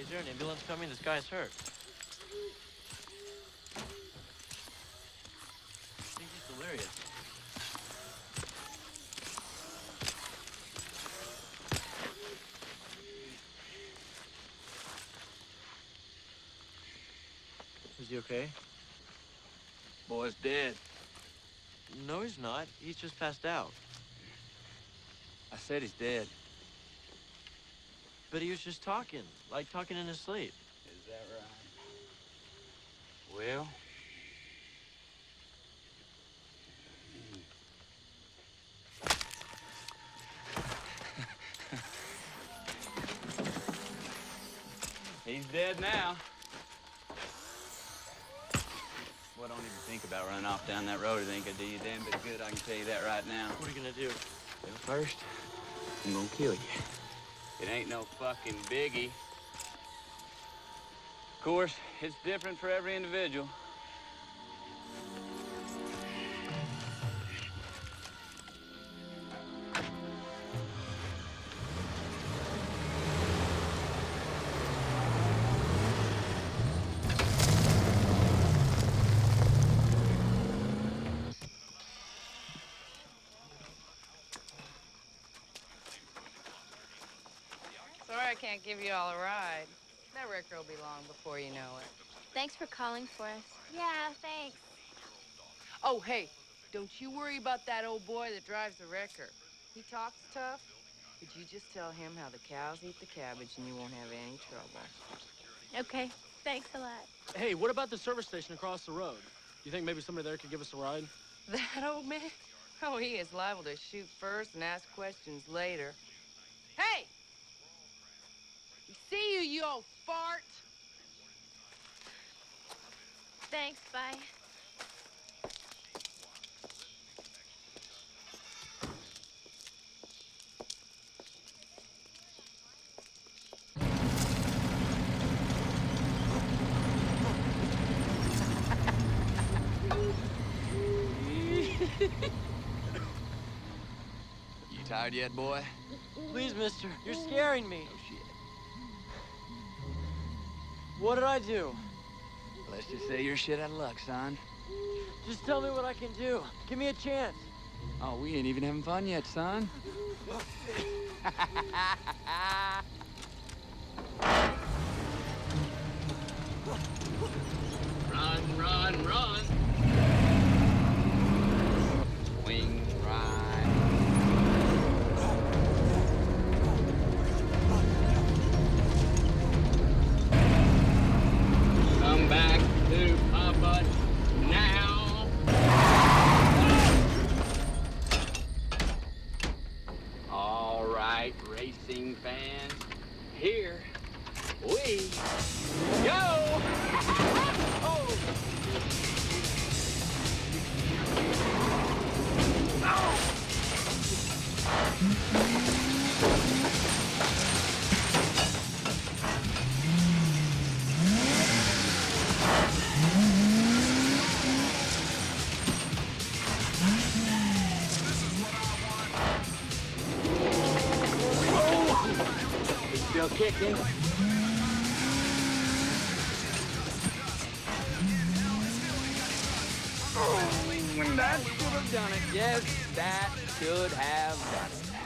Is there an ambulance coming? This guy's hurt. I think he's delirious. Is he okay? Boy's dead. No, he's not. He's just passed out. I said he's dead. But he was just talking, like talking in his sleep. Is that right? Well... He's dead now. Well, don't even think about running off down that road. It ain't gonna do you damn bit good, I can tell you that right now. What are you gonna do? Well, first, I'm gonna kill you. It ain't no fucking biggie. Of course, it's different for every individual. Sorry I can't give you all a ride. That wrecker will be long before you know it. Thanks for calling for us. Yeah, thanks. Oh, hey, don't you worry about that old boy that drives the wrecker. He talks tough, but you just tell him how the cows eat the cabbage and you won't have any trouble. Okay, thanks a lot. Hey, what about the service station across the road? You think maybe somebody there could give us a ride? That old man? Oh, he is liable to shoot first and ask questions later. Hey! We see you, you old fart! Thanks, bye. You tired yet, boy? Please, mister, you're scaring me. Oh, shit. What did I do? Let's just say you're shit out of luck, son. Just tell me what I can do. Give me a chance. Oh, we ain't even having fun yet, son. Run, run, run. Swing right. Come back to Papa now. All right, racing fans, here we go. Oh. Still kicking. Oh, that should have done it. Yes, that should have done it.